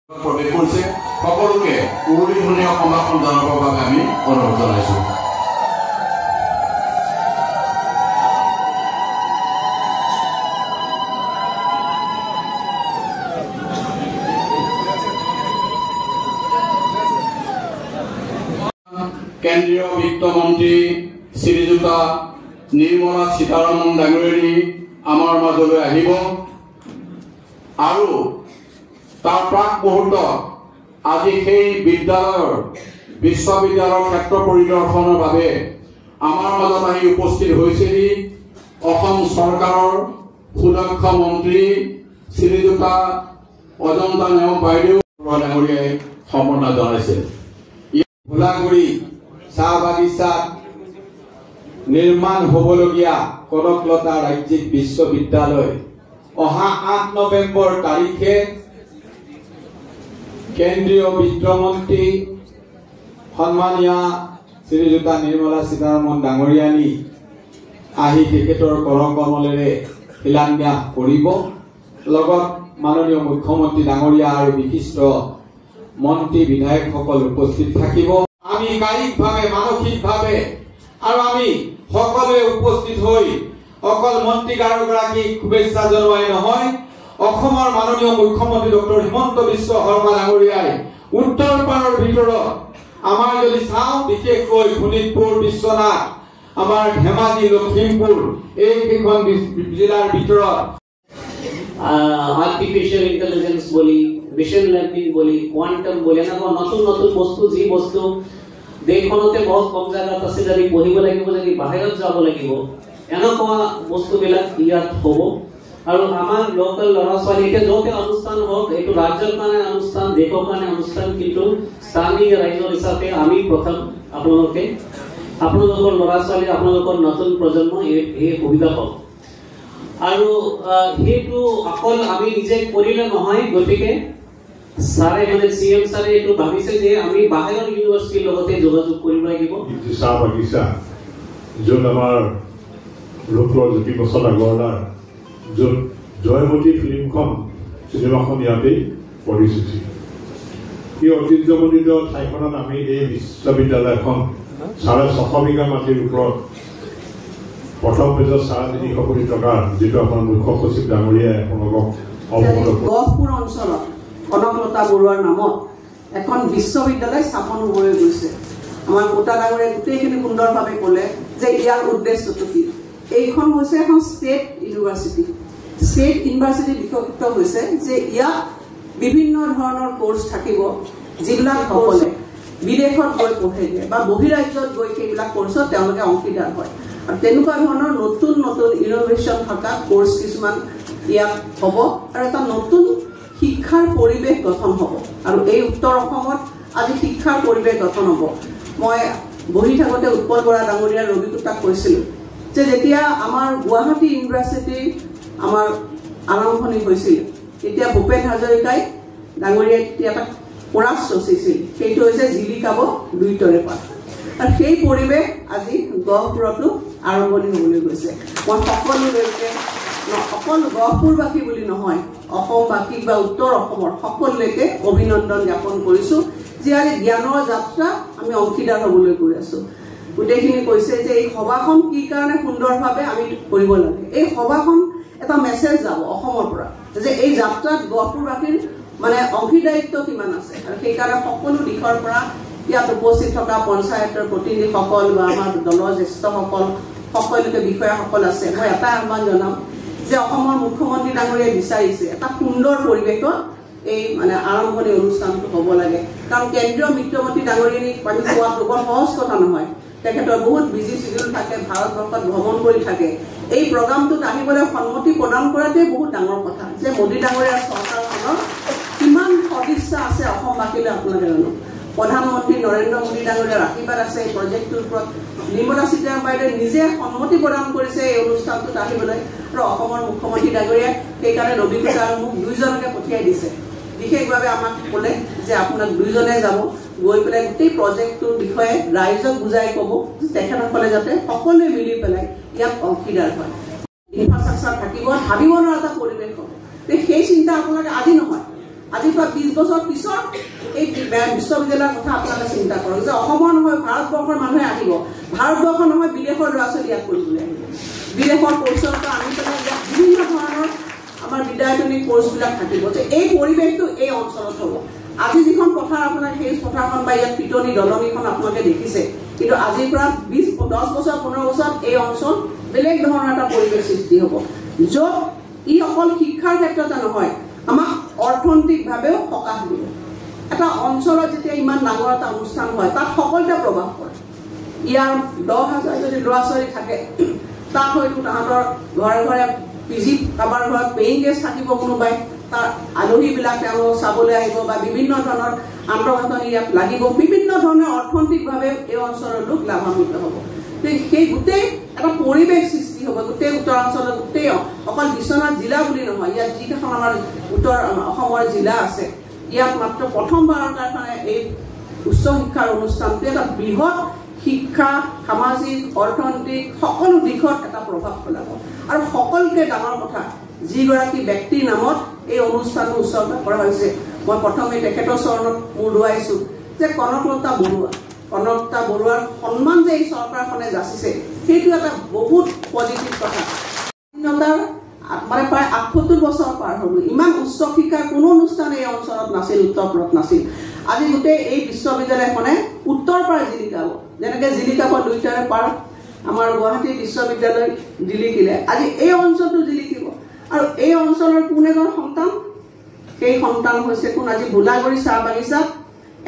প্ৰৱেশ কৰিছে সকলোকে উৰুলিমূলীয়া সম্ভাষণ জনাবৰ বাবে আমি অনুৰোধ জনাইছোঁ। কেন্দ্ৰীয় বিত্তমন্ত্ৰী শ্ৰীযুতা নিৰ্মলা সীতাৰমণ ডাঙৰীয়ানী আমাৰ মাজলৈ আহিব আৰু তাৰ প্ৰাক মুহূৰ্তত আজি সেই বিশ্ববিদ্যালয়ৰ ক্ষেত্ৰ পৰিদৰ্শনৰ বাবে আমাৰ মাজত আহি উপস্থিত হৈছেহি অসম চৰকাৰৰ সুদক্ষ মন্ত্ৰী শ্ৰীযুতা অজন্তা নেওগ বাইদেউ ডাঙৰীয়াই সম্বৰ্ধনা জনাইছে। ভোলাগুৰি চাহ বাগিচাত নিৰ্মাণ হ'বলগীয়া কনকলতা ৰাজ্যিক বিশ্ববিদ্যালয় অহা 8 নৱেম্বৰ তাৰিখে কেন্দ্ৰীয় বিত্তমন্ত্ৰী সন্মানীয়া শ্ৰীযুতা নিৰ্মলা সীতাৰমণ ডাঙৰীয়ানী আহি তেখেতৰ কৰকমলেৰে শিলান্যাস কৰিব। লগত মাননীয় মুখ্যমন্ত্ৰী ডাঙৰীয়া আৰু বিশিষ্ট মন্ত্ৰী বিধায়কসকল উপস্থিত থাকিব। আমি কায়িকভাৱে মানসিকভাৱে আৰু আমি সকলোৱে উপস্থিত হৈ অকল মন্ত্ৰী গাৰগৰাকীক শুভেচ্ছা জনোৱাই নহয়, অসমৰ মাননীয় মুখ্যমন্ত্ৰী ডক্টৰ হিমন্ত বিশ্ব শৰ্মা ডাঙৰীয়াই উত্তৰ পাৰৰ ভিতৰত আমাৰ যদি চাওঁ বিশেষকৈ শোণিতপুৰ, বিশ্বনাথ, আমাৰ ধেমাজি, লখিমপুৰ এইকেইখন জিলাৰ ভিতৰত আৰ্টিফিশিয়াল ইন্টেলিজেন্স বলি, মেশিন লাৰ্নিং বলি, কোয়ান্টাম বলি, এনেকুৱা নতুন নতুন বস্তু যি বস্তু দেশখনতে বহুত কম জায়গাত আছে, যদি পঢ়িব লাগিব, যদি বাহিৰত যাব লাগিব, এনেকুৱা বস্তুবিলাক ইয়াত হ'ব। আৰু আমাৰ লোকেল ল'ৰা ছোৱালী এতিয়া য'তে অনুষ্ঠান হওক, এইটো ৰাজ্যৰ কাৰণে অনুষ্ঠান, দেশৰ কাৰণে অনুষ্ঠান, কিন্তু স্থানীয় ৰাইজৰ হিচাপে আমি প্ৰথম আপোনালোকৰ ল'ৰা ছোৱালী, আপোনালোকৰ নতুন প্ৰজন্ম এই সুবিধা পাব। আৰু সেইটো অকল আমি নিজে কৰিলে নহয়, গতিকে ছাৰে মানে CM ছাৰে এইটো ভাবিছে যে আমি বাহিৰৰ ইউনিভাৰ্চিটিৰ লগতে যোগাযোগ কৰিব লাগিব। চাহ বাগিচা য'ত আমাৰ লোকৰ জ্যোতিপ্ৰসাদ আগৰৱালাৰ য'ত জয়মতী ফিল্মখন চিনেমাখন ইয়াতেই পৰিচিতি। এই ঐতিহ্যমণ্ডিত ঠাইখনত আমি এই বিশ্ববিদ্যালয়খন 650 বিঘা মাটিৰ ওপৰত প্ৰথম পেজত 350 কোটি টকাৰ যিটো আপোনাৰ মুখ্য সচিব ডাঙৰীয়াই আপোনালোকক অৱগত গহপুৰ অঞ্চলত কনকলতা বৰুৱাৰ নামত এখন বিশ্ববিদ্যালয় স্থাপন হৈ গৈছে। আমাৰ কোটা ডাঙৰীয়াই গোটেইখিনি সুন্দৰভাৱে ক'লে যে ইয়াৰ উদ্দেশ্যটো কি। এইখন হৈছে এখন ষ্টেট ইউনিভাৰ্চিটি। ষ্টেট ইউনিভাৰ্চিটি বিকশিত হৈছে যে ইয়াত বিভিন্ন ধৰণৰ কোৰ্চ থাকিব, যিবিলাক সকলে বিদেশত গৈ পঢ়েগে বা বহিৰাজ্যত গৈ সেইবিলাক কোৰ্চত তেওঁলোকে অংশীদাৰ হয়। আৰু তেনেকুৱা ধৰণৰ নতুন নতুন ইনোভেশ্যন থকা কোৰ্চ কিছুমান ইয়াত হ'ব আৰু এটা নতুন শিক্ষাৰ পৰিৱেশ গঠন হ'ব। আৰু এই উত্তৰ অসমত আজি শিক্ষাৰ পৰিৱেশ গঠন হ'ব। মই বহি থাকোঁতে উৎপল বৰা ডাঙৰীয়াৰ অভিজ্ঞতাক কৈছিলোঁ যে যেতিয়া আমাৰ গুৱাহাটী ইউনিভাৰ্চিটি আমাৰ আৰম্ভণি হৈছিল, তেতিয়া ভূপেন হাজৰিকাই ডাঙৰীয়াই এটা প্ৰয়াস ৰচিছিল, সেইটো হৈছে জিলিকাব দুইতৰে পাত। আৰু সেই পৰিৱেশ আজি গহপুৰতো আৰম্ভণি হ'বলৈ গৈছে। মই সকলোলৈকে অকল গহপুৰবাসী বুলি নহয়, অসমবাসী বা উত্তৰ অসমৰ সকলোলৈকে অভিনন্দন জ্ঞাপন কৰিছোঁ যে আজি জ্ঞানৰ যাত্ৰা আমি অংশীদাৰ হ'বলৈ গৈ আছোঁ। গোটেইখিনি কৈছে যে এই সভাখন কি কাৰণে সুন্দৰভাৱে আমি কৰিব লাগে। এই সভাখন এটা মেছেজ যাব অসমৰ পৰা যে এই যাত্ৰাত গহপুৰবাসীৰ মানে অংশীদাৰিত্ব কিমান আছে। আৰু সেইকাৰণে সকলো দিশৰ পৰা ইয়াত উপস্থিত থকা পঞ্চায়তৰ প্ৰতিনিধিসকল বা আমাৰ দলৰ জ্যেষ্ঠসকল, সকলোকে বিষয়াসকল আছে। মই এটা আহ্বান জনাম যে অসমৰ মুখ্যমন্ত্ৰী ডাঙৰীয়াই বিচাৰিছে এটা সুন্দৰ পৰিৱেশত এই মানে আৰম্ভণি অনুষ্ঠানটো হ'ব লাগে। কাৰণ কেন্দ্ৰীয় বিত্তমন্ত্ৰী ডাঙৰীয়াক আমি কোৱাটো বৰ সহজ কথা নহয়। তেখেতৰ বহুত বিজি চিডিউল থাকে, ভাৰতবৰ্ষত ভ্ৰমণ কৰি থাকে। এই প্ৰগ্ৰামটোত আহিবলৈ সন্মতি প্ৰদান কৰাটোৱে বহুত ডাঙৰ কথা। যে মোদী ডাঙৰীয়াৰ চৰকাৰখনৰ কিমান সদিচ্ছা আছে অসমবাসীলৈ আপোনালোকে জানো। প্ৰধানমন্ত্ৰী নৰেন্দ্ৰ মোদী ডাঙৰীয়াৰ আশীৰ্বাদ আছে এই প্ৰজেক্টটোৰ ওপৰত। নিৰ্মলা সীতাৰমণ বাইদেৱে নিজে সন্মতি প্ৰদান কৰিছে এই অনুষ্ঠানটোত আহিবলৈ। আৰু অসমৰ মুখ্যমন্ত্ৰী ডাঙৰীয়াই সেইকাৰণে অভিজ্ঞতা আৰু মোক দুইজনকে পঠিয়াই দিছে। বিশেষভাৱে আমাক ক'লে যে আপোনাক দুইজনে যাব, গৈ পেলাই গোটেই প্ৰজেক্টটোৰ বিষয়ে ৰাইজক বুজাই ক'ব যে তেখেতসকলে যাতে সকলোৱে মিলি পেলাই ইয়াত অংশীদাৰ হয়। ইনফ্ৰাষ্ট্ৰাকচাৰ থাকিব, ভাবিব নোৱাৰা এটা পৰিৱেশ হ'ব। সেই চিন্তা আপোনালোকে আজি নহয়, আজিৰ পৰা 20 বছৰ পিছত এই বিশ্ববিদ্যালয়ৰ কথা আপোনালোকে চিন্তা কৰক যে অসমৰ নহয় ভাৰতবৰ্ষৰ মানুহে আহিব, ভাৰতবৰ্ষ নহয় বিদেশৰ ল'ৰা ছোৱালী ইয়াত পঢ়িবলৈ আহিব, বিদেশৰ কৌশলৰ পৰা আনি পেলাই ইয়াত বিভিন্ন ধৰণৰ আমাৰ বিদ্যায়তনিক কোৰ্চবিলাক থাকিব যে এই পৰিৱেশটো এই অঞ্চলত হ'ব। আজি যিখন পথাৰ আপোনাৰ সেই পথাৰখন বা ইয়াত পিটনি দলনিখন আপোনালোকে দেখিছে, কিন্তু আজিৰ পৰা 10 বছৰ 15 বছৰত এই অঞ্চল বেলেগ ধৰণৰ এটা পৰিৱেশ সৃষ্টি হ'ব, য'ত ই অকল শিক্ষাৰ ক্ষেত্ৰতে নহয় আমাক অৰ্থনৈতিকভাৱেও সকাহ দিব। এটা অঞ্চলত যেতিয়া ইমান ডাঙৰ এটা অনুষ্ঠান হয় তাত সকলোতে প্ৰভাৱ পৰে। ইয়াৰ 10,000 যদি ল'ৰা ছোৱালী থাকে তাত হয়তো তাহাঁতৰ ঘৰে ঘৰে পিজি, কাৰোবাৰ ঘৰত পেইং গেষ্ট থাকিব, কোনোবাই তাৰ আলহীবিলাক তেওঁলোক চাবলৈ আহিব বা বিভিন্ন ধৰণৰ আন্তঃগাঁথনি ইয়াত লাগিব, বিভিন্ন ধৰণৰ অৰ্থনৈতিকভাৱে এই অঞ্চলৰ লোক লাভান্বিত হ'ব। সেই গোটেই এটা পৰিৱেশ সৃষ্টি হ'ব গোটেই উত্তৰাঞ্চলত, গোটেই অকল বিশ্বনাথ জিলা বুলি নহয়, ইয়াত যিকেইখন আমাৰ উত্তৰ অসমৰ জিলা আছে ইয়াত মাত্ৰ প্ৰথমবাৰৰ কাৰণে এই উচ্চ শিক্ষাৰ অনুষ্ঠানটো এটা বৃহৎ শিক্ষা, সামাজিক, অৰ্থনৈতিক সকলো দিশত এটা প্ৰভাৱ পেলাব। আৰু সকলোকে ডাঙৰ কথা, যিগৰাকী ব্যক্তিৰ নামত এই অনুষ্ঠানটো উৎসৰ্গা কৰা হৈছে, মই প্ৰথমে তেখেতৰ চৰণত মূৰ দুৱাইছোঁ যে কনকলতা বৰুৱাৰ সন্মান যে এই চৰকাৰখনে যাচিছে, সেইটো এটা বহুত পজিটিভ কথা। স্বাধীনতাৰ মানে প্ৰায় 78 বছৰ পাৰ হ'ল, ইমান উচ্চ শিক্ষাৰ কোনো অনুষ্ঠান এই অঞ্চলত নাছিল, উত্তৰপুৰত নাছিল। আজি গোটেই এই বিশ্ববিদ্যালয়খনে উত্তৰ পাৰ জিলিকাব, যেনেকৈ জিলিকাব 2টাৰে পাৰ আমাৰ গুৱাহাটী বিশ্ববিদ্যালয় জিলিকিলে, আজি এই অঞ্চলটো জিলিকিব। আৰু এই অঞ্চলৰ কোন এজন সন্তান, সেই সন্তান হৈছে কোন, আজি ভোলাগুৰি চাহ বাগিচাত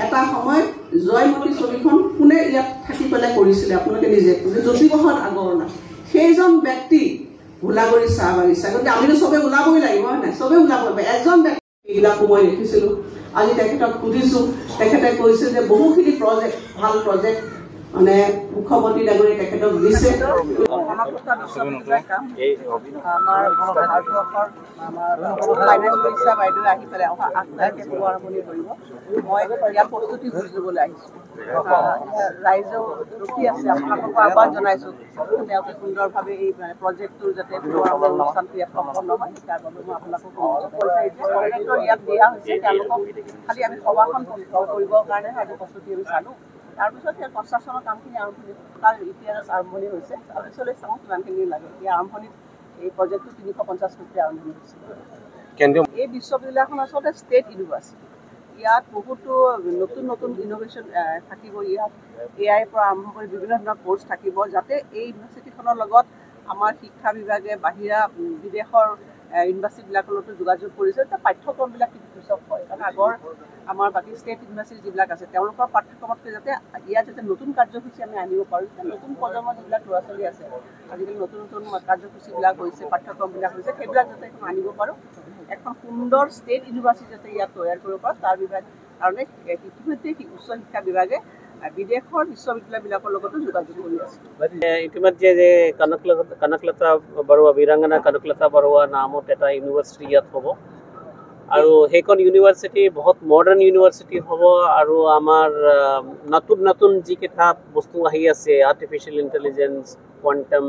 এটা সময়ত জয়মতী ছবিখন কোনে ইয়াত থাকি পেলাই কৰিছিলে আপোনালোকে নিজে, জ্যোতিপ্ৰসাদ আগৰৱালা, সেইজন ব্যক্তি ভোলাগুৰি চাহ বাগিচা। গতিকে আমিতো চবে ওলাবই লাগিব, হয় নাই, চবে ওলাব লাগিব। এজন ব্যক্তি এইবিলাকো মই দেখিছিলোঁ, আজি তেখেতক সুধিছোঁ, তেখেতে কৈছে যে বহুখিনি প্ৰজেক্ট, ভাল প্ৰজেক্ট মানে মুখ্যমন্ত্ৰী ডাঙৰীয়ে তেখেতক দিছে। বাইদেউ আহি পেলাই 8 তাৰিখে আৰম্ভণি কৰিব। মই ইয়াৰ প্ৰস্তুতি বুজিবলৈ আহিছোঁ, ৰাইজেও ৰখি আছে, আপোনালোকক আহ্বান জনাইছোঁ তেওঁলোকে সুন্দৰভাৱে এই প্ৰজেক্টটোৰ যাতে অনুষ্ঠানটো ইয়াত সম্পন্ন হয়, তাৰ বাবে মই আপোনালোকক ইয়াত দিয়া হৈছে। তেওঁলোকক খালি আমি সভাখন কৰিবৰ কাৰণে আজি প্ৰস্তুতি আমি চালোঁ। তাৰপিছত সেই কনষ্ট্ৰাকশ্যনৰ কামখিনি আৰম্ভণি, তাৰ এতিয়া আৰম্ভণি হৈছে, আৰু পিছলৈ চাওঁ কিমানখিনি লাগে। এতিয়া আৰম্ভণিত এই প্ৰজেক্টটো 350 কোটিৰে আৰম্ভণি হৈছে। এই বিশ্ববিদ্যালয়খন আচলতে ষ্টেট ইউনিভাৰ্চিটি, ইয়াত বহুতো নতুন নতুন ইন'ভেশ্যন থাকিব। ইয়াত AI পৰা আৰম্ভ কৰি বিভিন্ন ধৰণৰ কোৰ্চ থাকিব, যাতে এই ইউনিভাৰ্চিটিখনৰ লগত আমাৰ শিক্ষা বিভাগে বাহিৰা বিদেশৰ ইউনিভাৰ্চিটিবিলাকৰ লগতো যোগাযোগ কৰিছে, যে পাঠ্যক্ৰমবিলাক কিন্তু পৃথক হয়। কাৰণ আগৰ আমাৰ বাকী ষ্টেট ইউনিভাৰ্চিটি যিবিলাক আছে তেওঁলোকৰ পাঠ্যক্ৰমতকৈ যাতে ইয়াত যাতে নতুন কাৰ্যসূচী আমি আনিব পাৰোঁ, নতুন প্ৰজন্মৰ যিবিলাক ল'ৰা ছোৱালী আছে, আজিকালি নতুন নতুন কাৰ্যসূচীবিলাক হৈছে, পাঠ্যক্ৰমবিলাক হৈছে, সেইবিলাক যাতে এখন আনিব পাৰোঁ, এখন সুন্দৰ ষ্টেট ইউনিভাৰ্চিটি যাতে ইয়াত তৈয়াৰ কৰিব পাৰোঁ, তাৰ কাৰণে ইতিমধ্যে উচ্চ শিক্ষা বিভাগে বিদেশৰ বিশ্ববিদ্যালয়বিলাকৰ লগতো যোগাযোগ কৰি আছে। ইতিমধ্যে যে কনকলতা বৰুৱা, বীৰাংগনা কনকলতা বৰুৱা নামত এটা ইউনিভাৰ্চিটি ইয়াত হ'ব, আৰু সেইখন ইউনিভাৰ্চিটি বহুত মডাৰ্ণ ইউনিভাৰ্চিটি হ'ব। আৰু আমাৰ নতুন নতুন যিকেইটা বস্তু আহি আছে, artificial intelligence, quantum,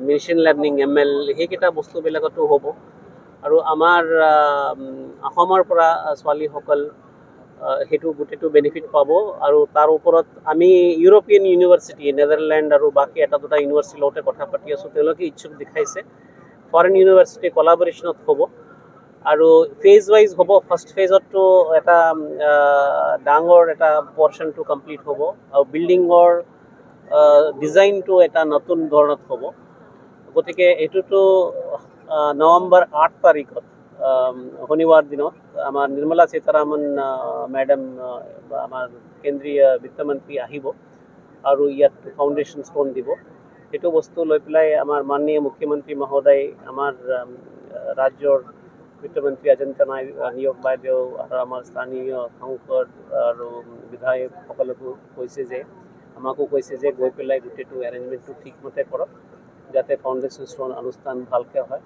machine learning, ML, সেইকেইটা বস্তুবিলাকতো হ'ব। আৰু আমাৰ অসমৰ পৰা ছোৱালীসকল সেইটো গোটেইটো বেনিফিট পাব। আৰু তাৰ ওপৰত আমি ইউৰোপিয়ান ইউনিভাৰ্চিটি, নেদাৰলেণ্ড আৰু বাকী এটা দুটা ইউনিভাৰ্চিটিৰ লগতে কথা পাতি আছোঁ, তেওঁলোকে ইচ্ছুক দেখাইছে। ফৰেন ইউনিভাৰ্চিটি কলাবৰেশ্যনত হ'ব আৰু ফেজ ৱাইজ হ'ব। ফাৰ্ষ্ট ফেজতটো এটা ডাঙৰ এটা পৰ্চনটো কমপ্লিট হ'ব, আৰু বিল্ডিঙৰ ডিজাইনটো এটা নতুন ধৰণত হ'ব। গতিকে এইটোতো নৱেম্বৰ 8 তাৰিখত শনিবাৰ দিনত আমাৰ নিৰ্মলা সীতাৰামন মেডাম, আমাৰ কেন্দ্ৰীয় বিত্তমন্ত্ৰী আহিব আৰু ইয়াত ফাউণ্ডেশ্যন ষ্টোন দিব। সেইটো বস্তু লৈ পেলাই আমাৰ মাননীয় মুখ্যমন্ত্ৰী মহোদয়, আমাৰ ৰাজ্যৰ বিত্তমন্ত্ৰী অজন্তা নিয়োগ বাইদেউ আৰু আমাৰ স্থানীয় সাংসদ আৰু বিধায়কসকলকো কৈছে যে, আমাকো কৈছে যে গৈ পেলাই গোটেইটো এৰেঞ্জমেণ্টটো ঠিকমতে কৰক, যাতে ফাউণ্ডেশ্যন ষ্টোন অনুষ্ঠান ভালকৈ হয়।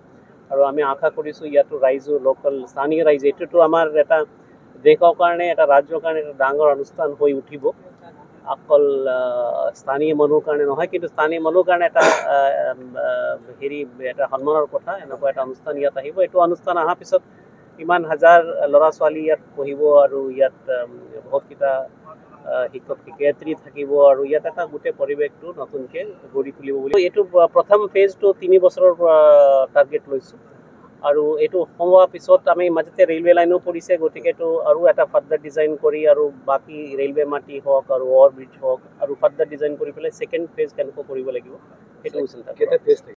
আৰু আমি আশা কৰিছোঁ ইয়াতো ৰাইজো, লোকেল স্থানীয় ৰাইজ, এইটোতো আমাৰ এটা দেশৰ কাৰণে, এটা ৰাজ্যৰ কাৰণে এটা ডাঙৰ অনুষ্ঠান হৈ উঠিব। অকল স্থানীয় মানুহৰ কাৰণে নহয়, কিন্তু স্থানীয় মানুহৰ কাৰণে এটা এটা সন্মানৰ কথা। এনেকুৱা এটা অনুষ্ঠান ইয়াত আহিব। এইটো অনুষ্ঠান অহাৰ পিছত কিমান হাজাৰ ল'ৰা ছোৱালী ইয়াত পঢ়িব আৰু ইয়াত বহুতকেইটা শিক্ষক শিক্ষয়িত্ৰী থাকিব আৰু ইয়াত এটা গোটেই পৰিৱেশটো নতুনকৈ গঢ়ি তুলিব বুলি এইটো প্ৰথম ফেজটো 3 বছৰৰ টাৰ্গেট লৈছোঁ আৰু এইটো হোৱাৰ পিছত আমি মাজতে ৰেলৱে লাইনো পৰিছে গতিকে এইটো আৰু এটা ফাৰ্ডাৰ ডিজাইন কৰি আৰু বাকী ৰেলৱে মাটি হওক আৰু অভাৰ ব্ৰিজ হওক আৰু ফাৰ্ডাৰ ডিজাইন কৰি পেলাই ছেকেণ্ড ফেজ কেনেকৈ কৰিব লাগিব সেইটো চিন্তা